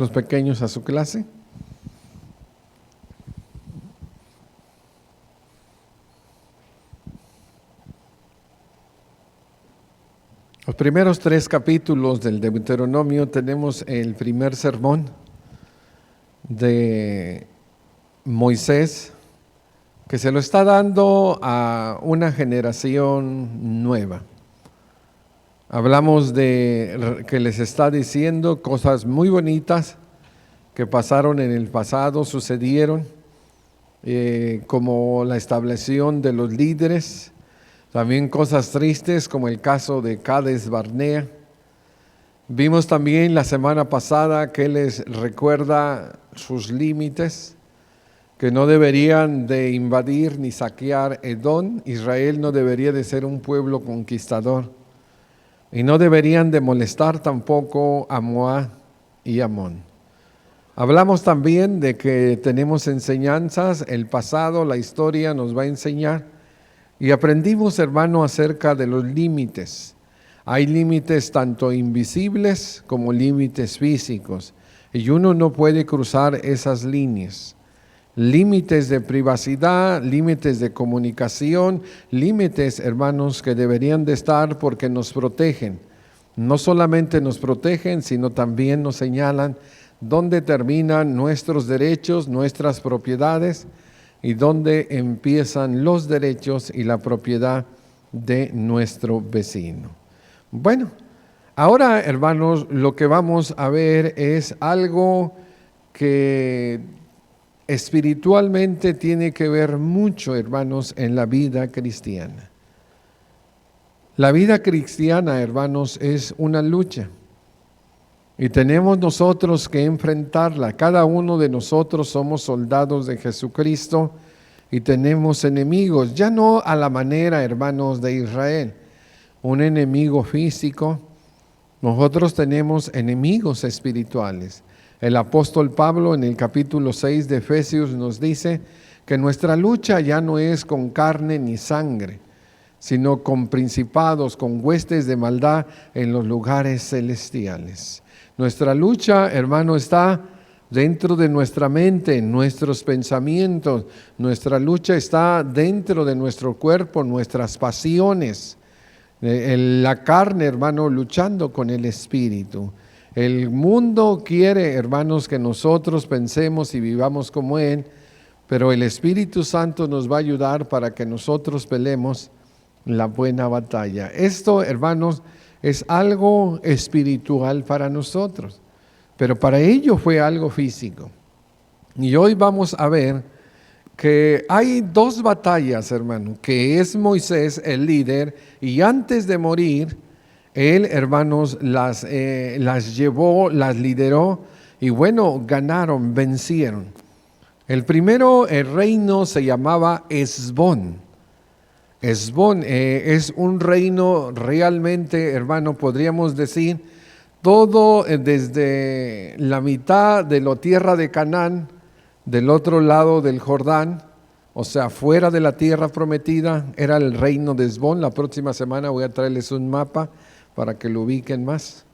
Los pequeños a su clase. Los primeros 3 capítulos del Deuteronomio tenemos el primer sermón de Moisés, que se lo está dando a una generación nueva. Hablamos de que les está diciendo cosas muy bonitas que pasaron en el pasado, sucedieron, como la establección de los líderes, también cosas tristes como el caso de Cades Barnea. Vimos también la semana pasada que les recuerda sus límites, que no deberían de invadir ni saquear Edom. Israel no debería de ser un pueblo conquistador y no deberían de molestar tampoco a Moab y Amón. Hablamos también de que tenemos enseñanzas, el pasado, la historia nos va a enseñar, y aprendimos, hermano, acerca de los límites. Hay límites tanto invisibles como límites físicos, y uno no puede cruzar esas líneas. Límites de privacidad, límites de comunicación, límites, hermanos, que deberían de estar porque nos protegen. No solamente nos protegen, sino también nos señalan dónde terminan nuestros derechos, nuestras propiedades, y dónde empiezan los derechos y la propiedad de nuestro vecino. Bueno, ahora, hermanos, lo que vamos a ver es algo que espiritualmente tiene que ver mucho, hermanos, en la vida cristiana. La vida cristiana, hermanos, es una lucha. Y tenemos nosotros que enfrentarla. Cada uno de nosotros somos soldados de Jesucristo y tenemos enemigos, ya no a la manera, hermanos, de Israel, un enemigo físico. Nosotros tenemos enemigos espirituales. El apóstol Pablo en el capítulo 6 de Efesios nos dice que nuestra lucha ya no es con carne ni sangre, sino con principados, con huestes de maldad en los lugares celestiales. Nuestra lucha, hermano, está dentro de nuestra mente, en nuestros pensamientos. Nuestra lucha está dentro de nuestro cuerpo, nuestras pasiones. La carne, hermano, luchando con el espíritu. El mundo quiere, hermanos, que nosotros pensemos y vivamos como Él, pero el Espíritu Santo nos va a ayudar para que nosotros peleemos la buena batalla. Esto, hermanos, es algo espiritual para nosotros, pero para ellos fue algo físico. Y hoy vamos a ver que hay 2 batallas, hermano, que es Moisés el líder, y antes de morir, él, hermanos, las llevó, las lideró, y bueno, ganaron, vencieron. El primero, el reino se llamaba Hesbón. Hesbón es un reino realmente, hermano, podríamos decir, todo desde la mitad de la tierra de Canaán, del otro lado del Jordán, o sea, fuera de la tierra prometida, era el reino de Hesbón. La próxima semana voy a traerles un mapa para que lo ubiquen más.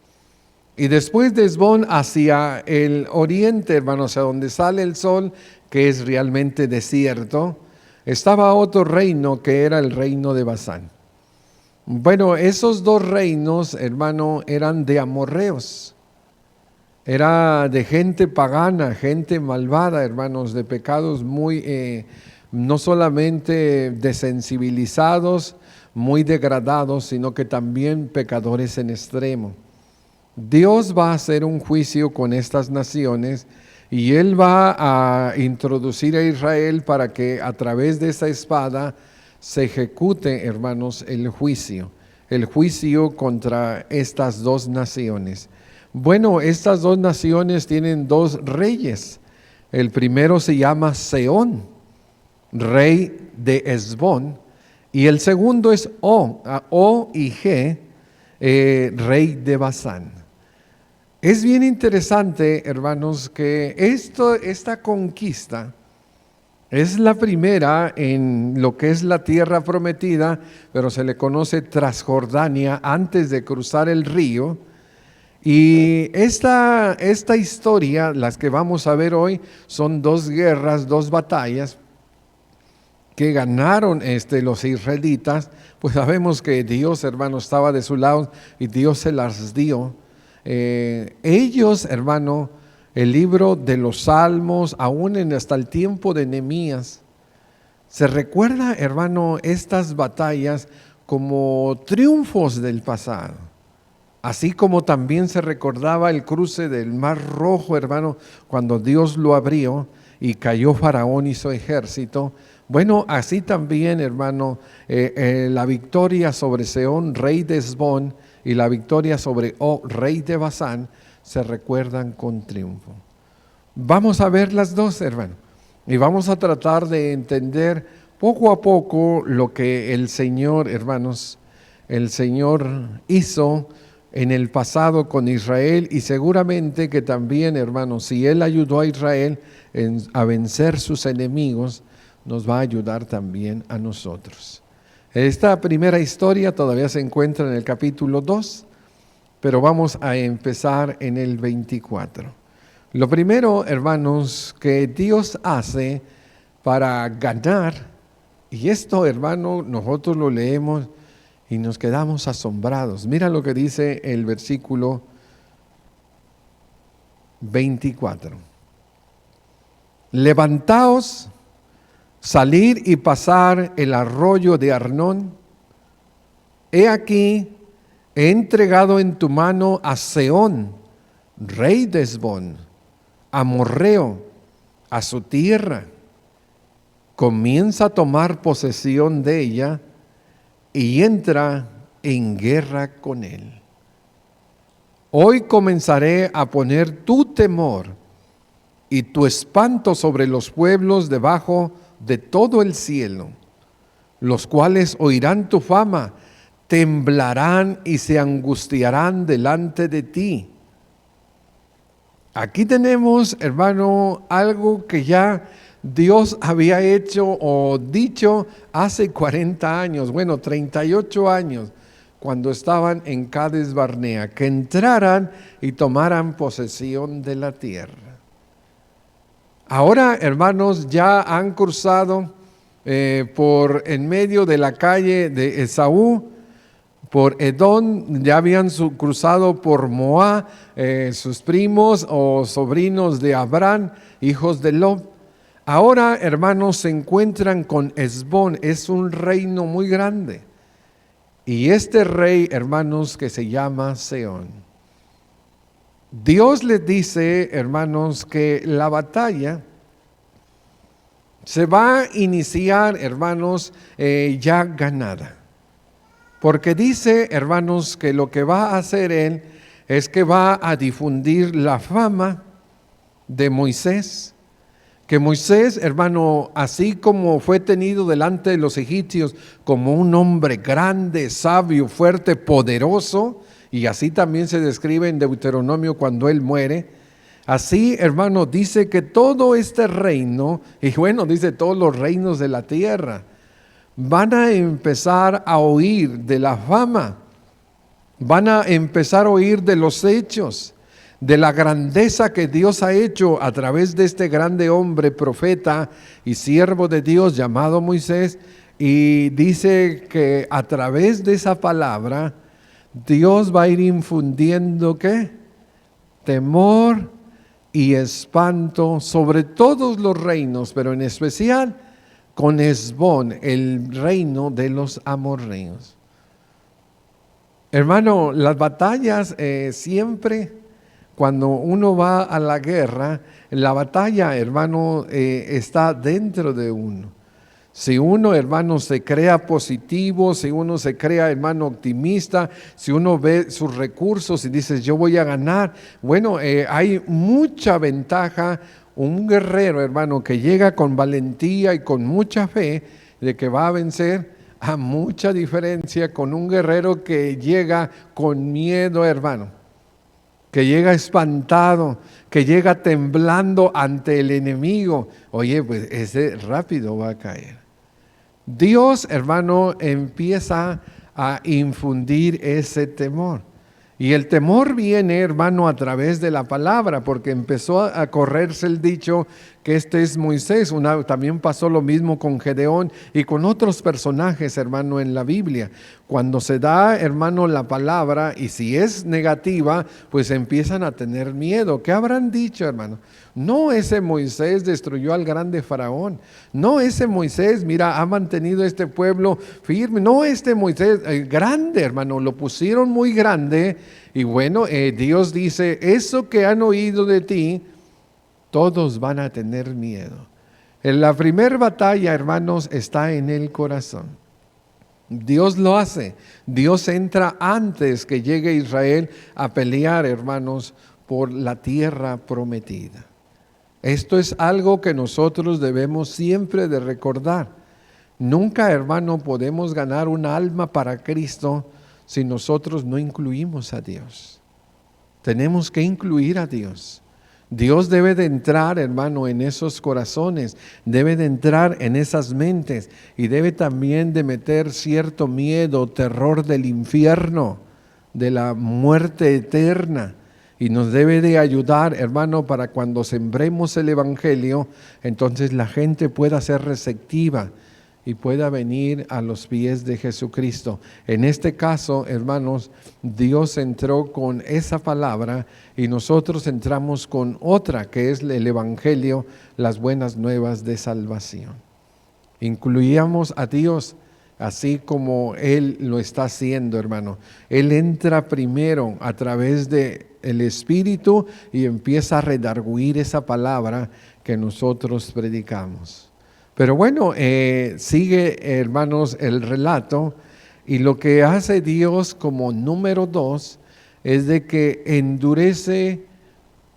Y después de Hesbón hacia el oriente, hermano, hacia donde sale el sol, que es realmente desierto, estaba otro reino que era el reino de Basán. Bueno, esos 2 reinos, hermano, eran de amorreos. Era de gente pagana, gente malvada, hermanos, de pecados muy, no solamente desensibilizados, muy degradados, sino que también pecadores en extremo. Dios va a hacer un juicio con estas naciones y Él va a introducir a Israel para que a través de esa espada se ejecute, hermanos, el juicio contra estas 2 naciones. Bueno, estas 2 naciones tienen 2 reyes. El primero se llama Sehón, rey de Hesbón, y el segundo es O y G, rey de Basán. Es bien interesante, hermanos, que esta conquista es la primera en lo que es la tierra prometida, pero se le conoce Transjordania antes de cruzar el río. Y esta historia, las que vamos a ver hoy, son dos guerras, dos batallas que ganaron los israelitas. Pues sabemos que Dios, hermano, estaba de su lado y Dios se las dio. Ellos, hermano, el libro de los Salmos, aún hasta el tiempo de Nehemías, se recuerda, hermano, estas batallas como triunfos del pasado. Así como también se recordaba el cruce del Mar Rojo, hermano, cuando Dios lo abrió y cayó Faraón y su ejército. Bueno, así también, hermano, la victoria sobre Sehón, rey de Hesbón, y la victoria sobre Og, rey de Basán, se recuerdan con triunfo. Vamos a ver las dos, hermano, y vamos a tratar de entender poco a poco lo que el Señor, hermanos, el Señor hizo en el pasado con Israel, y seguramente que también, hermanos, si Él ayudó a Israel a vencer sus enemigos, nos va a ayudar también a nosotros. Esta primera historia todavía se encuentra en el capítulo 2, pero vamos a empezar en el 24. Lo primero, hermanos, que Dios hace para ganar, y esto, hermano, nosotros lo leemos y nos quedamos asombrados. Mira lo que dice el versículo 24. Levantaos, salid y pasar el arroyo de Arnón. He aquí, he entregado en tu mano a Sehón, rey de Hesbón, amorreo, a su tierra. Comienza a tomar posesión de ella y entra en guerra con él. Hoy comenzaré a poner tu temor y tu espanto sobre los pueblos debajo de todo el cielo, los cuales oirán tu fama, temblarán y se angustiarán delante de ti. Aquí tenemos, hermano, algo que ya Dios había hecho o dicho hace 40 años, 38 años, cuando estaban en Cades Barnea, que entraran y tomaran posesión de la tierra. Ahora, hermanos, ya han cruzado por en medio de la calle de Esaú, por Edom, ya habían cruzado por Moab, sus primos o sobrinos de Abraham, hijos de Lot. Ahora, hermanos, se encuentran con Hesbón, es un reino muy grande. Y este rey, hermanos, que se llama Sehón. Dios les dice, hermanos, que la batalla se va a iniciar, hermanos, ya ganada. Porque dice, hermanos, que lo que va a hacer él es que va a difundir la fama de Moisés. Que Moisés, hermano, así como fue tenido delante de los egipcios como un hombre grande, sabio, fuerte, poderoso, y así también se describe en Deuteronomio cuando él muere, así, hermano, dice que todo este reino, y bueno, dice todos los reinos de la tierra, van a empezar a oír de la fama, van a empezar a oír de los hechos, de la grandeza que Dios ha hecho a través de este grande hombre, profeta y siervo de Dios llamado Moisés. Y dice que a través de esa palabra Dios va a ir infundiendo ¿qué? Temor y espanto sobre todos los reinos, pero en especial con Hesbón, el reino de los amorreos. Hermano, las batallas siempre, cuando uno va a la guerra, la batalla, hermano, está dentro de uno. Si uno, hermano, se crea positivo, si uno se crea, hermano, optimista, si uno ve sus recursos y dice, yo voy a ganar, bueno, hay mucha ventaja. Un guerrero, hermano, que llega con valentía y con mucha fe de que va a vencer, a mucha diferencia con un guerrero que llega con miedo, hermano, que llega espantado, que llega temblando ante el enemigo. Oye, pues ese rápido va a caer. Dios, hermano, empieza a infundir ese temor. Y el temor viene, hermano, a través de la palabra, porque empezó a correrse el dicho que este es Moisés. También pasó lo mismo con Gedeón y con otros personajes, hermano, en la Biblia. Cuando se da, hermano, la palabra, y si es negativa, pues empiezan a tener miedo. ¿Qué habrán dicho, hermano? No, ese Moisés destruyó al grande Faraón. No, ese Moisés, mira, ha mantenido este pueblo firme. No, este Moisés, grande, hermano, lo pusieron muy grande. Y bueno, Dios dice, eso que han oído de ti, todos van a tener miedo. En la primera batalla, hermanos, está en el corazón. Dios lo hace. Dios entra antes que llegue Israel a pelear, hermanos, por la tierra prometida. Esto es algo que nosotros debemos siempre de recordar. Nunca, hermano, podemos ganar un alma para Cristo si nosotros no incluimos a Dios. Tenemos que incluir a Dios. Dios debe de entrar, hermano, en esos corazones, debe de entrar en esas mentes y debe también de meter cierto miedo, terror del infierno, de la muerte eterna. Y nos debe de ayudar, hermano, para cuando sembremos el Evangelio, entonces la gente pueda ser receptiva y pueda venir a los pies de Jesucristo. En este caso, hermanos, Dios entró con esa palabra y nosotros entramos con otra, que es el Evangelio, las buenas nuevas de salvación. Incluíamos a Dios así como Él lo está haciendo, hermano. Él entra primero a través del Espíritu y empieza a redarguir esa palabra que nosotros predicamos. Pero bueno, sigue, hermanos, el relato, y lo que hace Dios como número 2 es de que endurece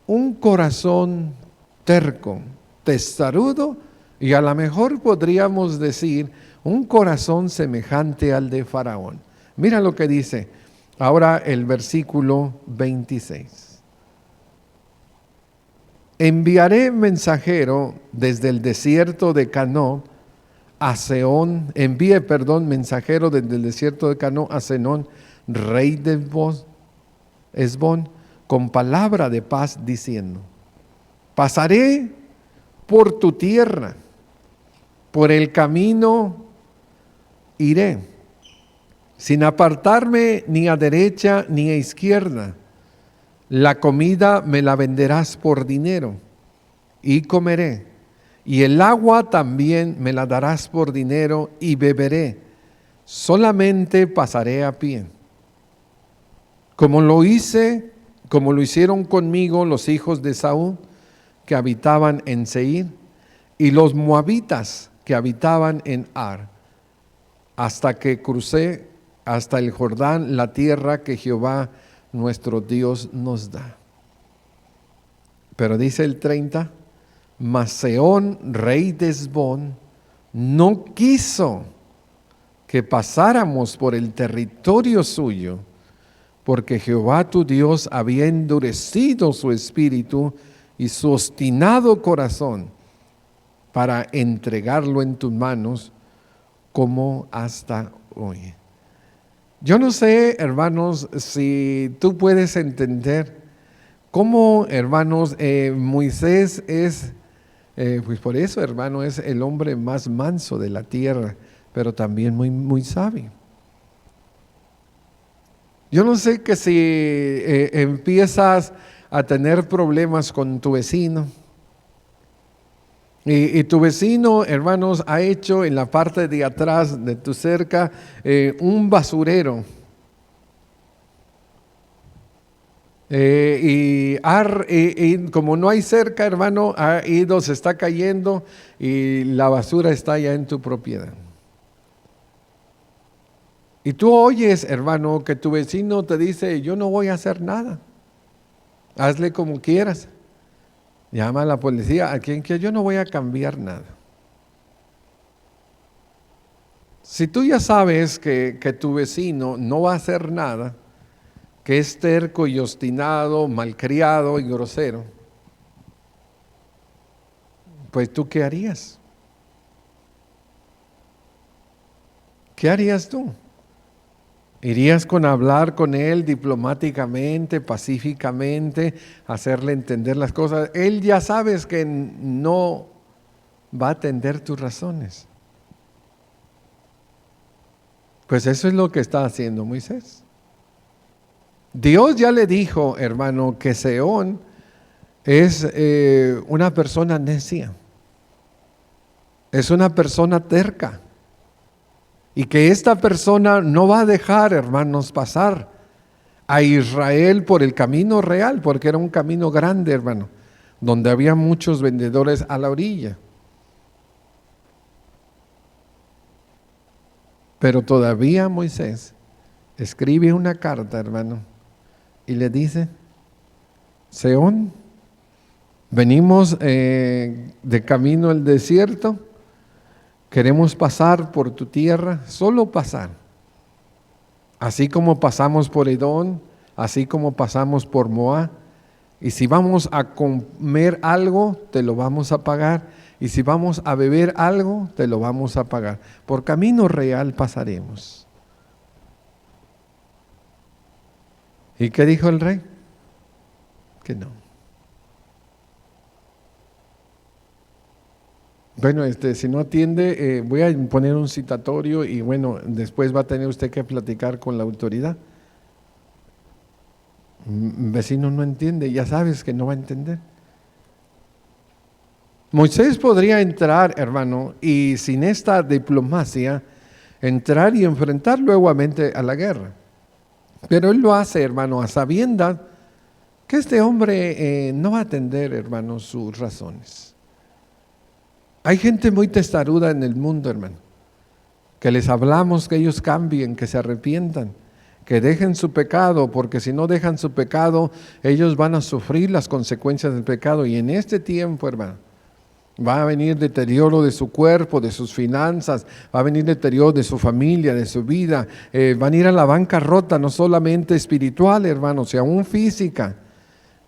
un corazón terco, testarudo, y a lo mejor podríamos decir un corazón semejante al de Faraón. Mira lo que dice ahora el versículo 26. Enviaré mensajero desde el desierto de Cano a Sehón, mensajero desde el desierto de Cano a Senón, rey de Hesbón, con palabra de paz diciendo: pasaré por tu tierra, por el camino iré, sin apartarme ni a derecha ni a izquierda. La comida me la venderás por dinero y comeré, y el agua también me la darás por dinero y beberé. Solamente pasaré a pie. Como lo hicieron conmigo los hijos de Saúl que habitaban en Seir y los moabitas que habitaban en Ar, hasta que crucé hasta el Jordán, la tierra que Jehová nuestro Dios nos da. Pero dice el 30, mas Sehón, rey de Hesbón, no quiso que pasáramos por el territorio suyo, porque Jehová tu Dios había endurecido su espíritu y su obstinado corazón para entregarlo en tus manos, como hasta hoy. Yo no sé, hermanos, si tú puedes entender cómo, hermanos, Moisés es, pues por eso, hermano, es el hombre más manso de la tierra, pero también muy, muy sabio. Yo no sé que si empiezas a tener problemas con tu vecino, y tu vecino, hermanos, ha hecho en la parte de atrás de tu cerca un basurero. Y como no hay cerca, hermano, ha ido, se está cayendo y la basura está ya en tu propiedad. Y tú oyes, hermano, que tu vecino te dice: yo no voy a hacer nada, hazle como quieras. Llama a la policía, a quien que yo no voy a cambiar nada. Si tú ya sabes que tu vecino no va a hacer nada, que es terco y obstinado, malcriado y grosero, pues ¿tú qué harías? ¿Qué harías tú? ¿Irías con hablar con él diplomáticamente, pacíficamente, hacerle entender las cosas? Él ya sabes que no va a atender tus razones. Pues eso es lo que está haciendo Moisés. Dios ya le dijo, hermano, que Sehón es una persona necia, es una persona terca, y que esta persona no va a dejar, hermanos, pasar a Israel por el camino real, porque era un camino grande, hermano, donde había muchos vendedores a la orilla. Pero todavía Moisés escribe una carta, hermano, y le dice: Sehón, venimos de camino al desierto, queremos pasar por tu tierra, solo pasar. Así como pasamos por Edom, así como pasamos por Moab, y si vamos a comer algo, te lo vamos a pagar, y si vamos a beber algo, te lo vamos a pagar. Por camino real pasaremos. ¿Y qué dijo el rey? Que no. Bueno, si no atiende, voy a poner un citatorio y bueno, después va a tener usted que platicar con la autoridad. Vecino no entiende, ya sabes que no va a entender. Moisés podría entrar, hermano, y sin esta diplomacia, entrar y enfrentar nuevamente a la guerra. Pero él lo hace, hermano, a sabiendas que este hombre no va a atender, hermano, sus razones. Hay gente muy testaruda en el mundo, hermano, que les hablamos que ellos cambien, que se arrepientan, que dejen su pecado, porque si no dejan su pecado, ellos van a sufrir las consecuencias del pecado. Y en este tiempo, hermano, va a venir deterioro de su cuerpo, de sus finanzas, va a venir deterioro de su familia, de su vida, van a ir a la bancarrota, no solamente espiritual, hermano, sino aún física.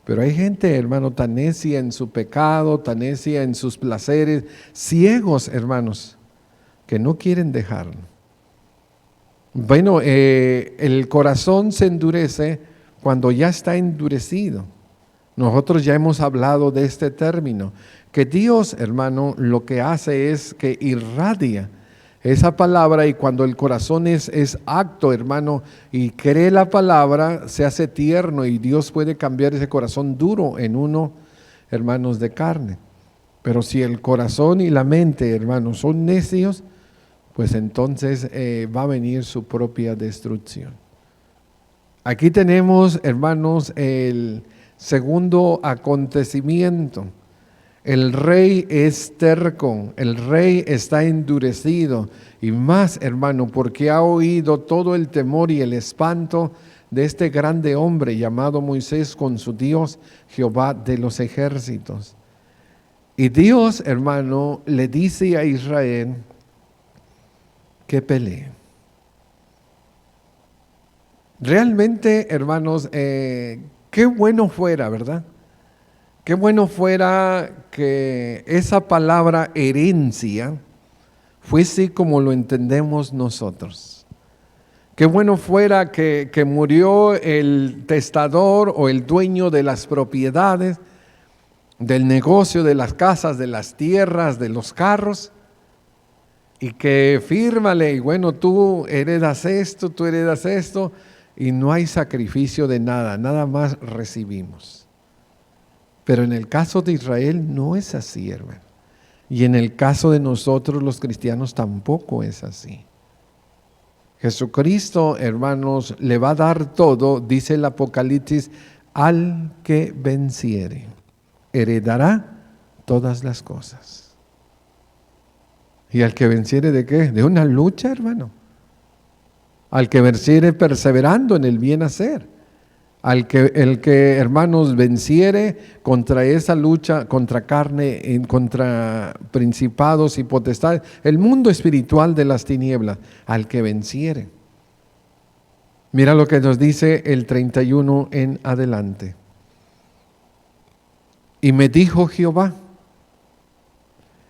Pero hay gente, hermano, tan necia en su pecado, tan necia en sus placeres, ciegos, hermanos, que no quieren dejarlo. Bueno, el corazón se endurece cuando ya está endurecido. Nosotros ya hemos hablado de este término, que Dios, hermano, lo que hace es que irradia esa palabra, y cuando el corazón es apto, hermano, y cree la palabra, se hace tierno, y Dios puede cambiar ese corazón duro en uno, hermanos, de carne. Pero si el corazón y la mente, hermanos, son necios, pues entonces va a venir su propia destrucción. Aquí tenemos, hermanos, el segundo acontecimiento. El rey es terco, el rey está endurecido, y más, hermano, porque ha oído todo el temor y el espanto de este grande hombre llamado Moisés con su Dios, Jehová de los ejércitos. Y Dios, hermano, le dice a Israel que pelee. Realmente, hermanos, qué bueno fuera, ¿verdad? Qué bueno fuera que esa palabra herencia fuese como lo entendemos nosotros. Qué bueno fuera que murió el testador o el dueño de las propiedades, del negocio, de las casas, de las tierras, de los carros, y que fírmale, y bueno, tú heredas esto, y no hay sacrificio de nada, nada más recibimos. Pero en el caso de Israel no es así, hermano. Y en el caso de nosotros los cristianos tampoco es así. Jesucristo, hermanos, le va a dar todo, dice el Apocalipsis, al que venciere. Heredará todas las cosas. ¿Y al que venciere de qué? De una lucha, hermano. Al que venciere perseverando en el bien hacer. El que, hermanos, venciere contra esa lucha, contra carne, contra principados y potestades, el mundo espiritual de las tinieblas, al que venciere. Mira lo que nos dice el 31 en adelante. Y me dijo Jehová: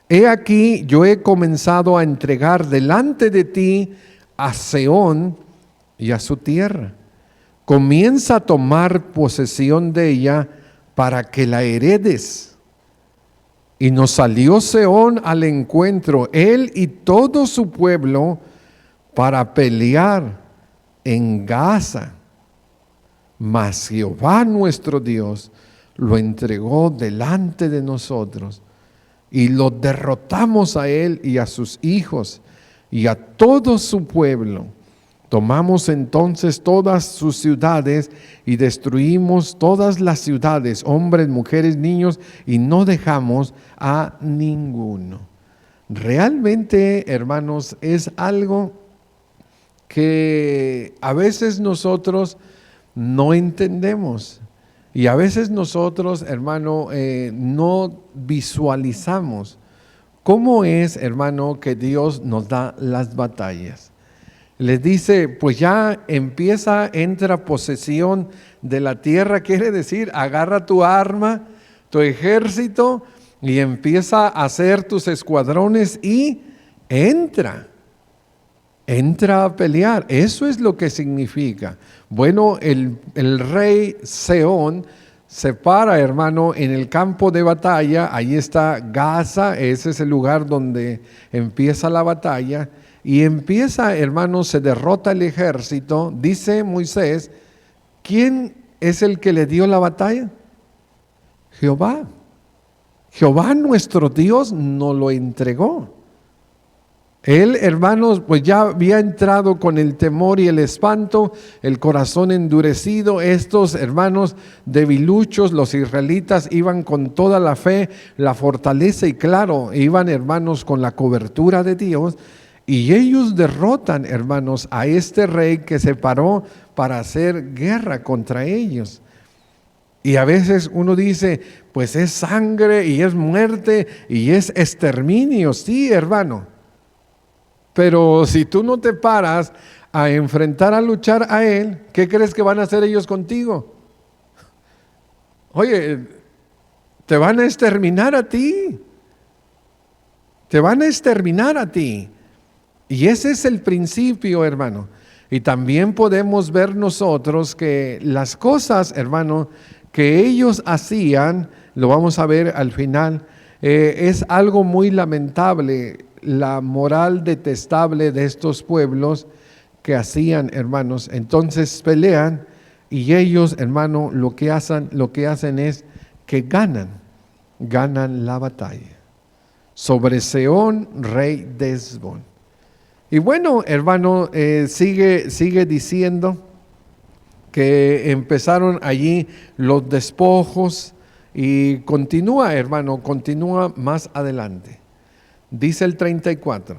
he aquí, yo he comenzado a entregar delante de ti a Sehón, y a su tierra. Comienza a tomar posesión de ella para que la heredes. Y nos salió Sehón al encuentro, él y todo su pueblo, para pelear en Gaza. Mas Jehová nuestro Dios lo entregó delante de nosotros y lo derrotamos a él y a sus hijos y a todo su pueblo. Tomamos entonces todas sus ciudades y destruimos todas las ciudades, hombres, mujeres, niños, y no dejamos a ninguno. Realmente, hermanos, es algo que a veces nosotros no entendemos y a veces nosotros, hermano, no visualizamos cómo es, hermano, que Dios nos da las batallas. Les dice, pues ya entra posesión de la tierra, quiere decir, agarra tu arma, tu ejército y empieza a hacer tus escuadrones y entra a pelear. Eso es lo que significa. Bueno, el rey Sehón se para, hermano, en el campo de batalla. Ahí está Gaza, ese es el lugar donde empieza la batalla. Y empieza, hermano, se derrota el ejército. Dice Moisés, ¿quién es el que le dio la batalla? Jehová. Jehová nuestro Dios nos lo entregó. Él, hermanos, pues ya había entrado con el temor y el espanto, el corazón endurecido. Estos hermanos debiluchos, los israelitas, iban con toda la fe, la fortaleza y claro, iban, hermanos, con la cobertura de Dios. Y ellos derrotan, hermanos, a este rey que se paró para hacer guerra contra ellos. Y a veces uno dice, pues es sangre y es muerte y es exterminio. Sí, hermano. Pero si tú no te paras a enfrentar, a luchar a él, ¿qué crees que van a hacer ellos contigo? Oye, te van a exterminar a ti. Te van a exterminar a ti. Y ese es el principio, hermano. Y también podemos ver nosotros que las cosas, hermano, que ellos hacían, lo vamos a ver al final, es algo muy lamentable, la moral detestable de estos pueblos que hacían, hermanos. Entonces pelean y ellos, hermano, lo que hacen es que ganan la batalla sobre Sehón, rey de Hesbón. Y bueno, hermano, sigue diciendo que empezaron allí los despojos y continúa, hermano, continúa más adelante. Dice el 34,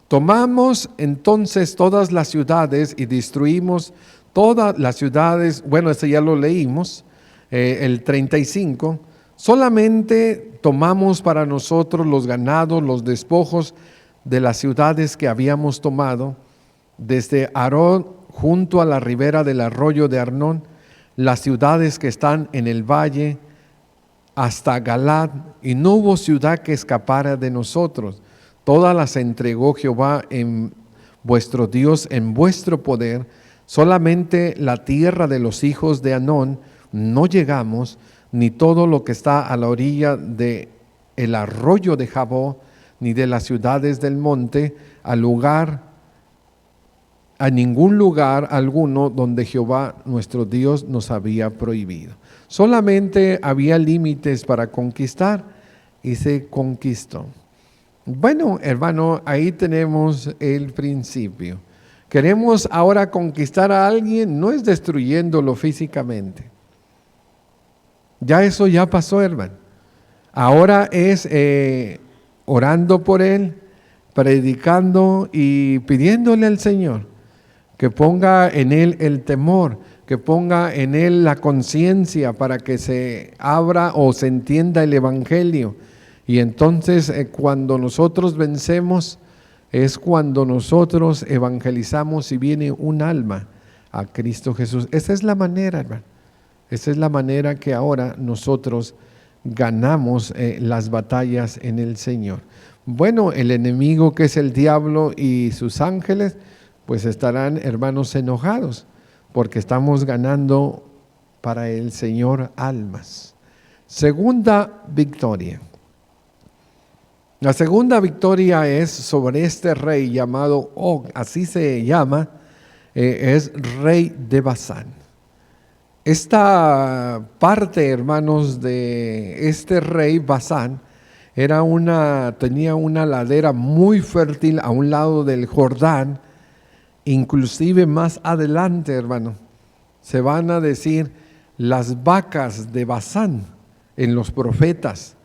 tomamos entonces todas las ciudades y destruimos todas las ciudades. Bueno, este ya lo leímos, el 35, solamente tomamos para nosotros los ganados, los despojos de las ciudades que habíamos tomado, desde Arón junto a la ribera del arroyo de Arnón, las ciudades que están en el valle, hasta Galad, y no hubo ciudad que escapara de nosotros. Todas las entregó Jehová en vuestro Dios en vuestro poder. Solamente la tierra de los hijos de Anón no llegamos, ni todo lo que está a la orilla de el arroyo de Jabó, ni de las ciudades del monte, a ningún lugar alguno donde Jehová nuestro Dios nos había prohibido. Solamente había límites para conquistar y se conquistó. Bueno, hermano, ahí tenemos el principio. Queremos ahora conquistar a alguien, no es destruyéndolo físicamente. Ya eso ya pasó, hermano. Ahora es orando por él, predicando y pidiéndole al Señor que ponga en él el temor, que ponga en él la conciencia para que se abra o se entienda el Evangelio. Y entonces cuando nosotros vencemos es cuando nosotros evangelizamos y viene un alma a Cristo Jesús. Esa es la manera, hermano. Esa es la manera que ahora nosotros ganamos las batallas en el Señor. Bueno, el enemigo, que es el diablo y sus ángeles, pues estarán, hermanos, enojados, porque estamos ganando para el Señor almas. Segunda victoria. La segunda victoria es sobre este rey llamado Og, así se llama, es rey de Basán. Esta parte, hermanos, de este rey Basán tenía una ladera muy fértil a un lado del Jordán, inclusive más adelante, hermano, se van a decir las vacas de Basán en los profetas.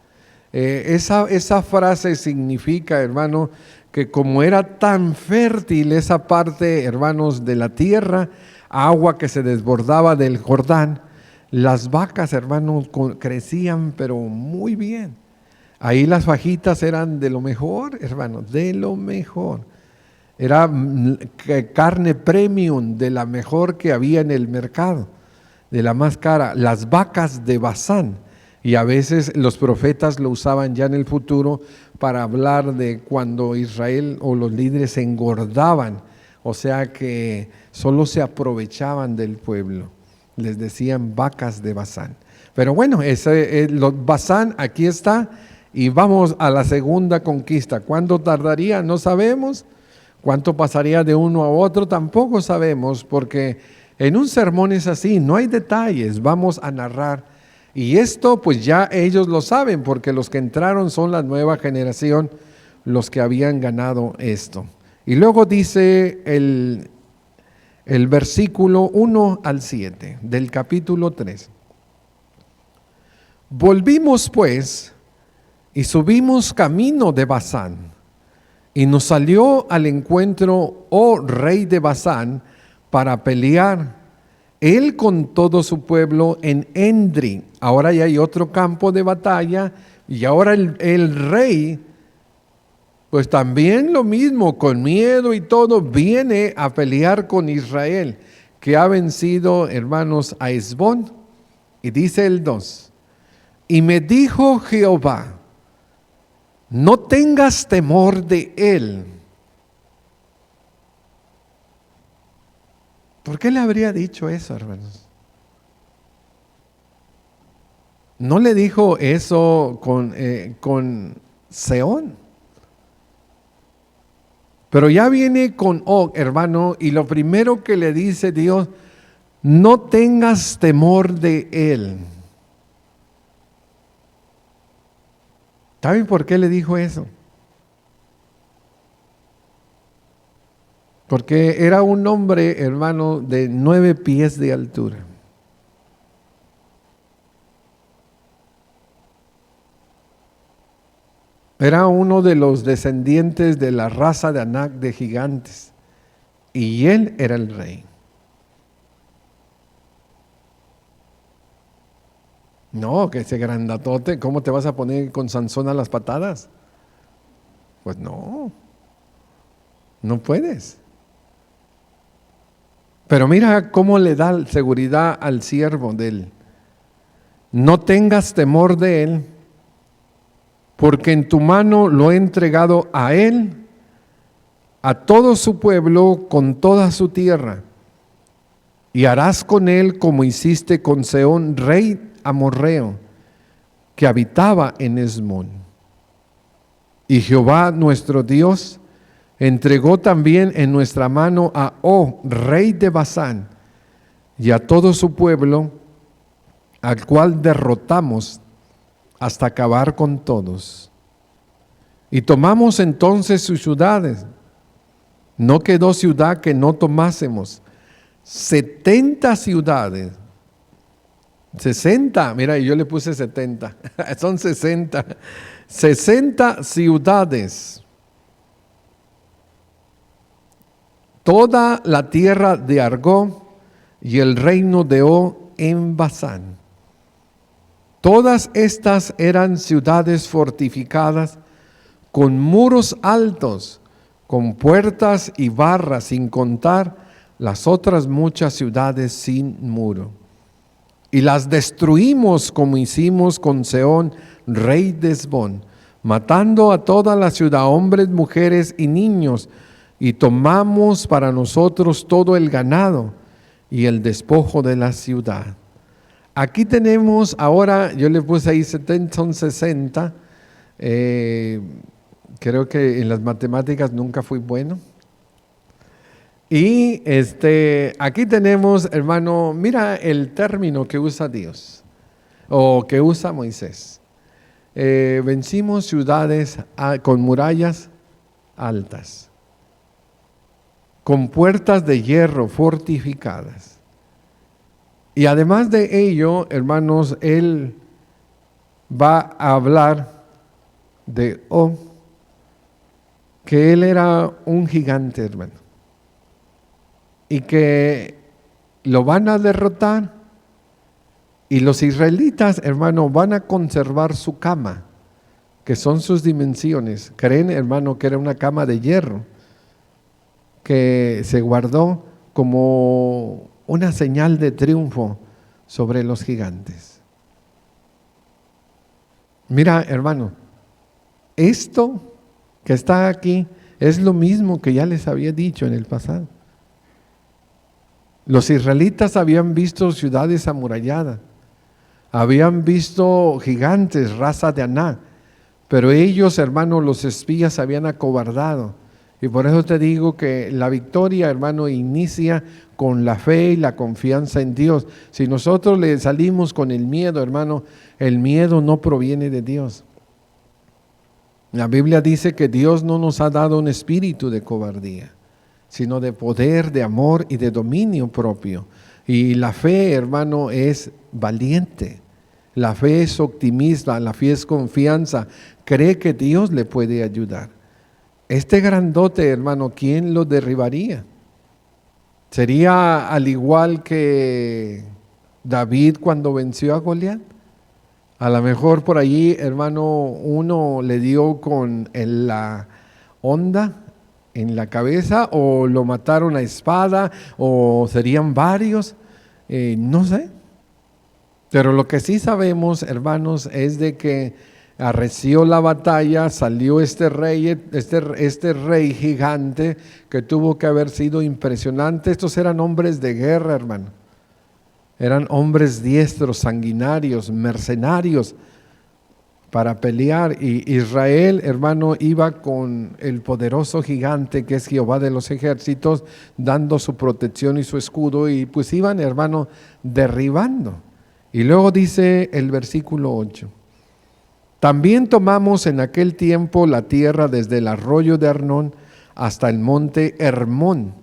Esa frase significa, hermano, que como era tan fértil esa parte, hermanos, de la tierra, agua que se desbordaba del Jordán, las vacas, hermanos, crecían pero muy bien. Ahí las fajitas eran de lo mejor, hermanos, de lo mejor. Era carne premium, de la mejor que había en el mercado, de la más cara. Las vacas de Basán. Y a veces los profetas lo usaban ya en el futuro para hablar de cuando Israel o los líderes se engordaban, o sea que solo se aprovechaban del pueblo. Les decían vacas de Basán. Pero bueno, Basán aquí está y vamos a la segunda conquista. ¿Cuánto tardaría? No sabemos. ¿Cuánto pasaría de uno a otro? Tampoco sabemos, porque en un sermón es así, no hay detalles, vamos a narrar. Y esto pues ya ellos lo saben, porque los que entraron son la nueva generación, los que habían ganado esto. Y luego dice el versículo 1 al 7 del capítulo 3. Volvimos pues y subimos camino de Basán, y nos salió al encuentro, oh rey de Basán, para pelear, él con todo su pueblo en Endri. Ahora ya hay otro campo de batalla, y ahora el rey, pues también lo mismo, con miedo y todo, viene a pelear con Israel, que ha vencido, hermanos, a Hesbón. Y dice el 2, y me dijo Jehová, no tengas temor de él. ¿Por qué le habría dicho eso, hermanos? No le dijo eso con Seón. Pero ya viene con Og, hermano, y lo primero que le dice Dios, no tengas temor de él. ¿Saben por qué le dijo eso? Porque era un hombre, hermano, de 9 pies de altura. Era uno de los descendientes de la raza de Anac, de gigantes. Y él era el rey. No, que ese grandatote, ¿cómo te vas a poner con Sansón a las patadas? Pues no, no puedes. Pero mira cómo le da seguridad al siervo de él. No tengas temor de él, porque en tu mano lo he entregado a él, a todo su pueblo, con toda su tierra. Y harás con él como hiciste con Sehón, rey amorreo, que habitaba en Hesbón. Y Jehová nuestro Dios entregó también en nuestra mano a Og, rey de Basán, y a todo su pueblo, al cual derrotamos hasta acabar con todos. Y tomamos entonces sus ciudades. No quedó ciudad que no tomásemos. 70 ciudades. 60, mira, yo le puse 70. Son 60. 60 ciudades. Toda la tierra de Argó y el reino de Og en Basán. Todas estas eran ciudades fortificadas con muros altos, con puertas y barras, sin contar las otras muchas ciudades sin muro. Y las destruimos como hicimos con Sehón, rey de Hesbón, matando a toda la ciudad, hombres, mujeres y niños, y tomamos para nosotros todo el ganado y el despojo de la ciudad. Aquí tenemos ahora, yo le puse ahí 70, son 60. Creo que en las matemáticas nunca fui bueno. Y aquí tenemos, hermano, mira el término que usa Dios, o que usa Moisés. Vencimos ciudades con murallas altas, con puertas de hierro fortificadas. Y además de ello, hermanos, él va a hablar de que él era un gigante, hermano, y que lo van a derrotar, y los israelitas, hermano, van a conservar su cama, que son sus dimensiones. Creen, hermano, que era una cama de hierro, que se guardó como una señal de triunfo sobre los gigantes. Mira, hermano, esto que está aquí es lo mismo que ya les había dicho en el pasado. Los israelitas habían visto ciudades amuralladas, habían visto gigantes, raza de Aná, pero ellos, hermano, los espías se habían acobardado. Y por eso te digo que la victoria, hermano, inicia con la fe y la confianza en Dios. Si nosotros le salimos con el miedo, hermano, el miedo no proviene de Dios. La Biblia dice que Dios no nos ha dado un espíritu de cobardía, sino de poder, de amor y de dominio propio. Y la fe, hermano, es valiente. La fe es optimista, la fe es confianza. Cree que Dios le puede ayudar. Este grandote, hermano, ¿quién lo derribaría? ¿Sería al igual que David cuando venció a Goliat? A lo mejor por allí, hermano, uno le dio con la honda en la cabeza, o lo mataron a espada, o serían varios, no sé. Pero lo que sí sabemos, hermanos, es de que arreció la batalla, salió este rey gigante que tuvo que haber sido impresionante. Estos eran hombres de guerra, hermano. Eran hombres diestros, sanguinarios, mercenarios para pelear. Y Israel, hermano, iba con el poderoso gigante que es Jehová de los ejércitos, dando su protección y su escudo, y pues iban, hermano, derribando. Y luego dice el versículo 8. También tomamos en aquel tiempo la tierra desde el arroyo de Arnón hasta el monte Hermón,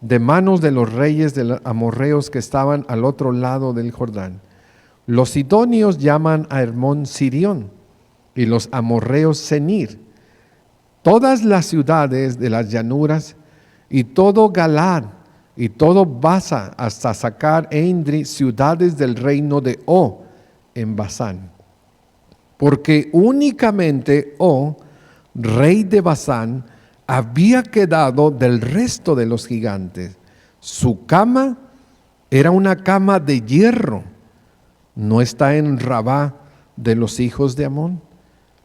de manos de los reyes de los amorreos que estaban al otro lado del Jordán. Los sidonios llaman a Hermón Sirión y los amorreos Senir. Todas las ciudades de las llanuras y todo Galaad y todo Basa hasta sacar Eindri, ciudades del reino de Og en Basán. Porque únicamente Og, rey de Basán, había quedado del resto de los gigantes. Su cama era una cama de hierro. No está en Rabá de los hijos de Amón.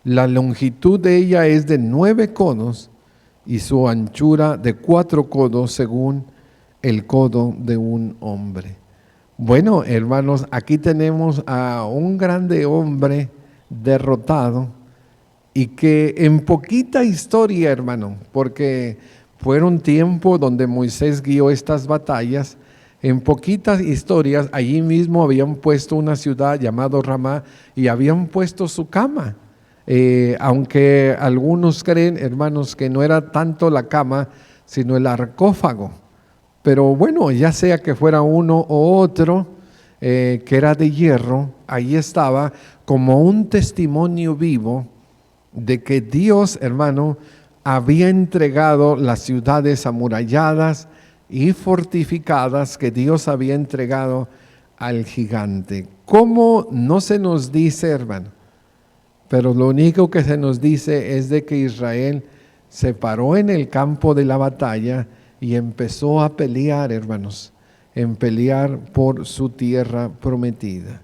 La longitud de ella es de 9 codos y su anchura de 4 codos según el codo de un hombre. Bueno, hermanos, aquí tenemos a un grande hombre derrotado, y que en poquita historia, hermano, porque fueron tiempos donde Moisés guió estas batallas, en poquitas historias allí mismo habían puesto una ciudad llamada Ramá y habían puesto su cama, aunque algunos creen, hermanos, que no era tanto la cama sino el sarcófago, pero bueno, ya sea que fuera uno o otro, que era de hierro, ahí estaba como un testimonio vivo de que Dios, hermano, había entregado las ciudades amuralladas y fortificadas que Dios había entregado al gigante. ¿Cómo? No se nos dice, hermano, pero lo único que se nos dice es de que Israel se paró en el campo de la batalla y empezó a pelear, hermanos, en pelear por su tierra prometida.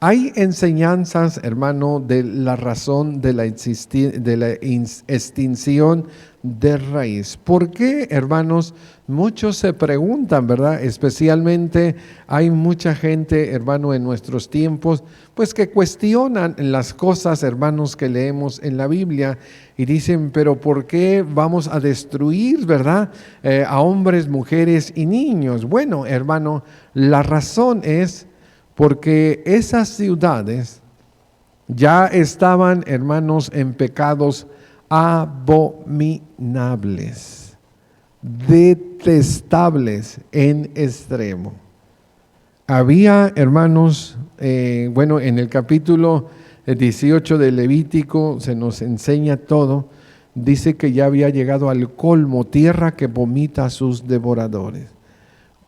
Hay enseñanzas, hermano, de la razón de la extinción de raíz. ¿Por qué, hermanos? Muchos se preguntan, ¿verdad? Especialmente hay mucha gente, hermano, en nuestros tiempos, pues que cuestionan las cosas, hermanos, que leemos en la Biblia y dicen, pero ¿por qué vamos a destruir, verdad? A hombres, mujeres y niños. Bueno, hermano, la razón es porque esas ciudades ya estaban, hermanos, en pecados abominables, detestables en extremo. Había, hermanos, en el capítulo 18 de Levítico se nos enseña todo. Dice que ya había llegado al colmo, tierra que vomita a sus devoradores.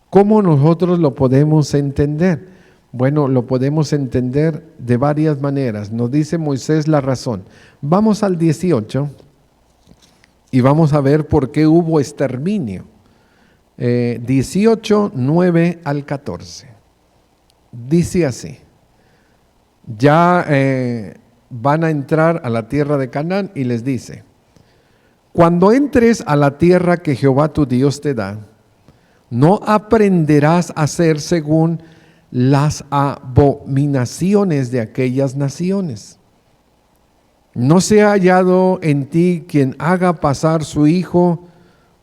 ¿Cómo nosotros lo podemos entender? Bueno, lo podemos entender de varias maneras. Nos dice Moisés la razón. Vamos al 18 y vamos a ver por qué hubo exterminio. 18, 9 al 14. Dice así. Ya van a entrar a la tierra de Canaán y les dice, cuando entres a la tierra que Jehová tu Dios te da, no aprenderás a hacer según las abominaciones de aquellas naciones. No se ha hallado en ti quien haga pasar su hijo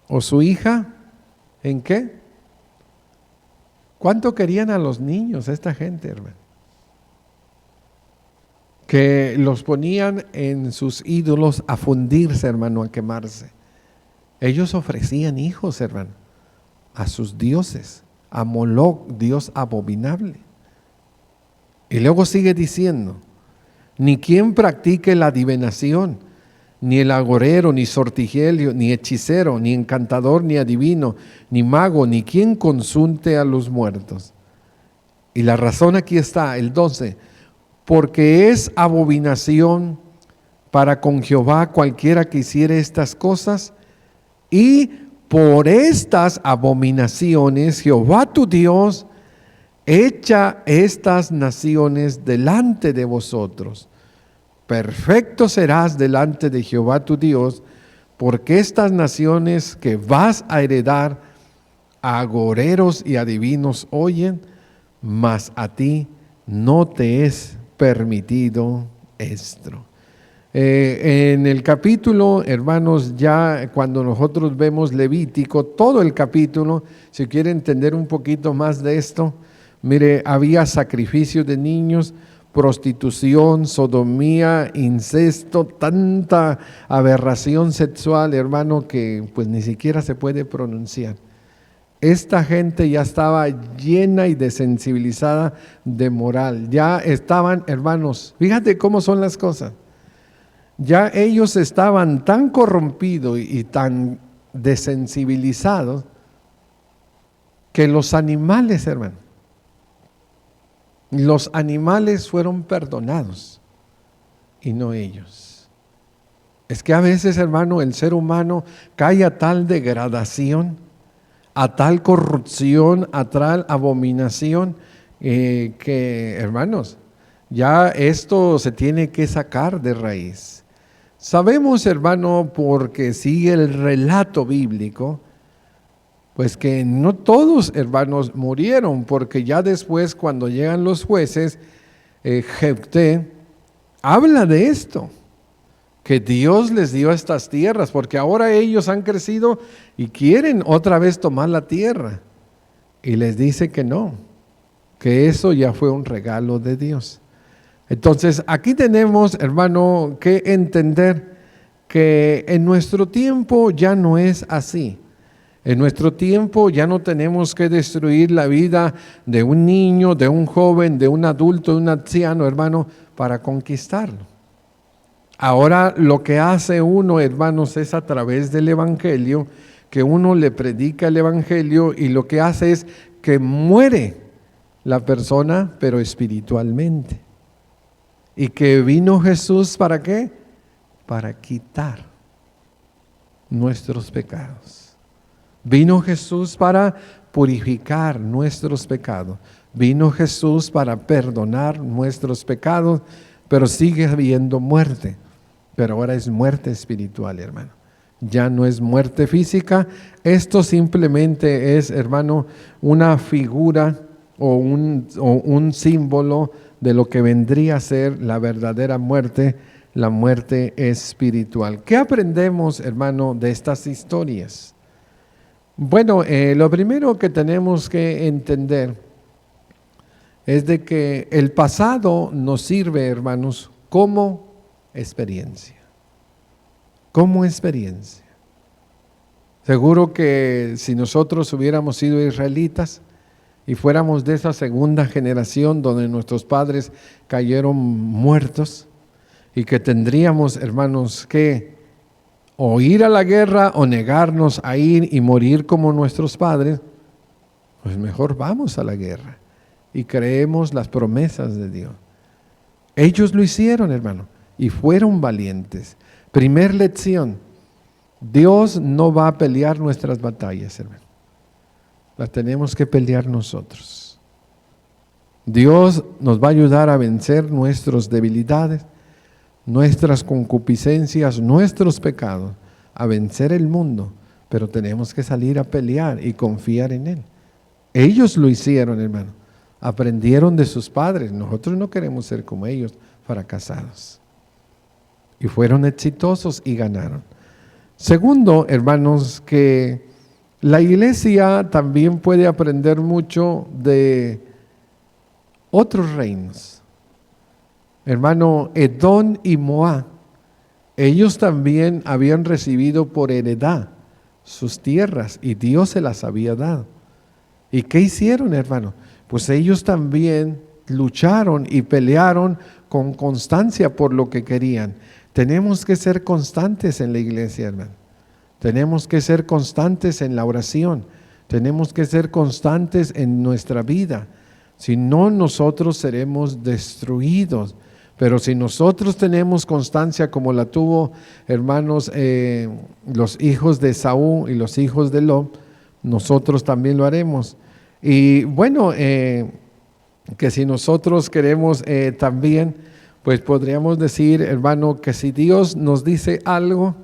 o su hija. ¿En qué? ¿Cuánto querían a los niños esta gente, hermano? Que los ponían en sus ídolos a fundirse, hermano, a quemarse. Ellos ofrecían hijos, hermano, a sus dioses, a Moloc, dios abominable. Y luego sigue diciendo, ni quien practique la adivinación, ni el agorero, ni sortigelio, ni hechicero, ni encantador, ni adivino, ni mago, ni quien consulte a los muertos. Y la razón aquí está, el 12, porque es abominación para con Jehová cualquiera que hiciere estas cosas, y por estas abominaciones Jehová tu Dios echa estas naciones delante de vosotros. Perfecto serás delante de Jehová tu Dios, porque estas naciones que vas a heredar a agoreros y adivinos oyen, mas a ti no te es permitido esto. En el capítulo, hermanos, ya cuando nosotros vemos Levítico, todo el capítulo, si quiere entender un poquito más de esto, mire, había sacrificio de niños, prostitución, sodomía, incesto, tanta aberración sexual, hermano, que pues ni siquiera se puede pronunciar. Esta gente ya estaba llena y desensibilizada de moral. Ya estaban, hermanos, fíjate cómo son las cosas. Ya ellos estaban tan corrompidos y tan desensibilizados que los animales, hermano, los animales fueron perdonados y no ellos. Es que a veces, hermano, el ser humano cae a tal degradación, a tal corrupción, a tal abominación, que, hermanos, ya esto se tiene que sacar de raíz. Sabemos, hermano, porque sigue el relato bíblico, pues que no todos, hermanos, murieron, porque ya después, cuando llegan los jueces, Jefté habla de esto, que Dios les dio estas tierras, porque ahora ellos han crecido y quieren otra vez tomar la tierra. Y les dice que no, que eso ya fue un regalo de Dios. Entonces, aquí tenemos, hermano, que entender que en nuestro tiempo ya no es así. En nuestro tiempo ya no tenemos que destruir la vida de un niño, de un joven, de un adulto, de un anciano, hermano, para conquistarlo. Ahora lo que hace uno, hermanos, es a través del Evangelio, que uno le predica el Evangelio y lo que hace es que muere la persona, pero espiritualmente. Y que vino Jesús, ¿para qué? Para quitar nuestros pecados. Vino Jesús para purificar nuestros pecados. Vino Jesús para perdonar nuestros pecados, pero sigue habiendo muerte. Pero ahora es muerte espiritual, hermano. Ya no es muerte física. Esto simplemente es, hermano, una figura o un símbolo de lo que vendría a ser la verdadera muerte, la muerte espiritual. ¿Qué aprendemos, hermano, de estas historias? Bueno, lo primero que tenemos que entender es de que el pasado nos sirve, hermanos, como experiencia. Como experiencia. Seguro que si nosotros hubiéramos sido israelitas y fuéramos de esa segunda generación donde nuestros padres cayeron muertos y que tendríamos, hermanos, que o ir a la guerra o negarnos a ir y morir como nuestros padres, pues mejor vamos a la guerra y creemos las promesas de Dios. Ellos lo hicieron, hermano, y fueron valientes. Primer lección: Dios no va a pelear nuestras batallas, hermano. Las tenemos que pelear nosotros. Dios nos va a ayudar a vencer nuestras debilidades, nuestras concupiscencias, nuestros pecados, a vencer el mundo, pero tenemos que salir a pelear y confiar en Él. Ellos lo hicieron, hermano. Aprendieron de sus padres. Nosotros no queremos ser como ellos, fracasados. Y fueron exitosos y ganaron. Segundo, hermanos, que la iglesia también puede aprender mucho de otros reinos. Hermano, Edom y Moab, ellos también habían recibido por heredad sus tierras y Dios se las había dado. ¿Y qué hicieron, hermano? Pues ellos también lucharon y pelearon con constancia por lo que querían. Tenemos que ser constantes en la iglesia, hermano. Tenemos que ser constantes en la oración. Tenemos que ser constantes en nuestra vida. Si no, nosotros seremos destruidos. Pero si nosotros tenemos constancia como la tuvo, hermanos, los hijos de Saúl y los hijos de Lot, nosotros también lo haremos. Y bueno, que si nosotros queremos también, pues podríamos decir, hermano, que si Dios nos dice algo,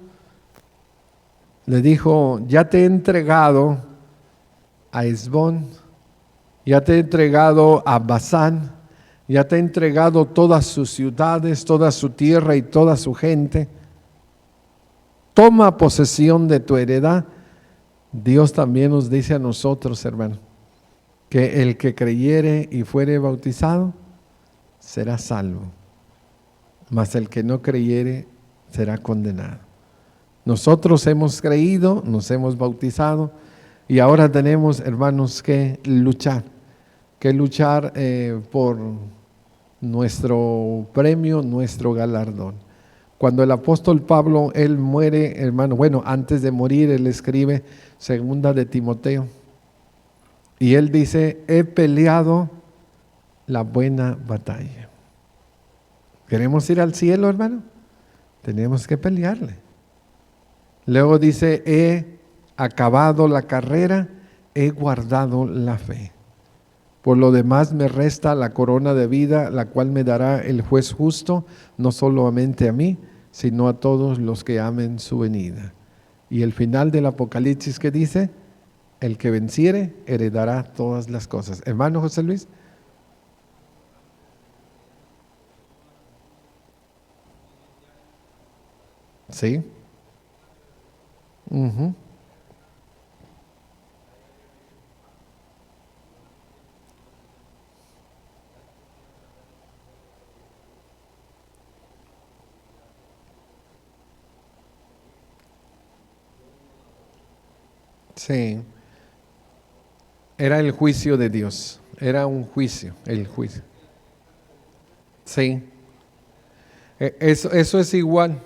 le dijo: ya te he entregado a Hesbón, ya te he entregado a Basán, ya te he entregado todas sus ciudades, toda su tierra y toda su gente. Toma posesión de tu heredad. Dios también nos dice a nosotros, hermano, que el que creyere y fuere bautizado será salvo, mas el que no creyere será condenado. Nosotros hemos creído, nos hemos bautizado y ahora tenemos, hermanos, que luchar por nuestro premio, nuestro galardón. Cuando el apóstol Pablo, él muere, hermano, bueno, antes de morir, él escribe segunda de Timoteo y él dice: he peleado la buena batalla. ¿Queremos ir al cielo, hermano? Tenemos que pelearle. Luego dice: he acabado la carrera, he guardado la fe. Por lo demás me resta la corona de vida, la cual me dará el juez justo, no solamente a mí, sino a todos los que amen su venida. Y el final del Apocalipsis, ¿qué dice? El que venciere heredará todas las cosas. Hermano José Luis. Sí. Uh-huh. Sí. Era el juicio de Dios. Era un juicio, el juicio. Sí. Eso es igual.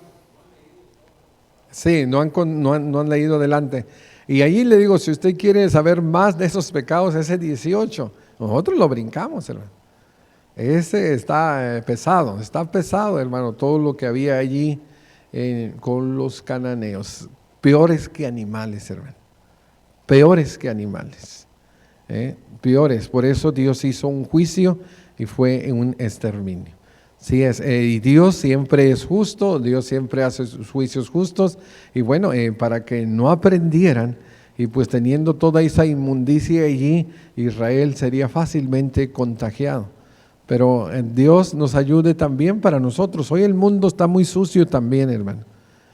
Sí, no han leído adelante. Y ahí le digo, si usted quiere saber más de esos pecados, ese 18, nosotros lo brincamos, hermano. Ese está pesado, hermano, todo lo que había allí con los cananeos. Peores que animales, hermano. Peores que animales. peores. Por eso Dios hizo un juicio y fue un exterminio. Sí es, y Dios siempre es justo, Dios siempre hace sus juicios justos, y bueno, para que no aprendieran, y pues teniendo toda esa inmundicia allí, Israel sería fácilmente contagiado. Pero Dios nos ayude también para nosotros. Hoy el mundo está muy sucio también, hermano,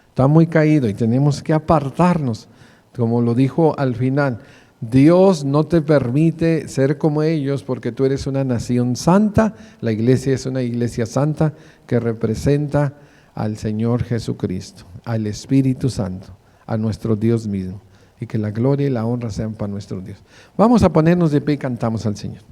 está muy caído y tenemos que apartarnos, como lo dijo al final. Dios no te permite ser como ellos porque tú eres una nación santa. La iglesia es una iglesia santa que representa al Señor Jesucristo, al Espíritu Santo, a nuestro Dios mismo. Y que la gloria y la honra sean para nuestro Dios. Vamos a ponernos de pie y cantamos al Señor.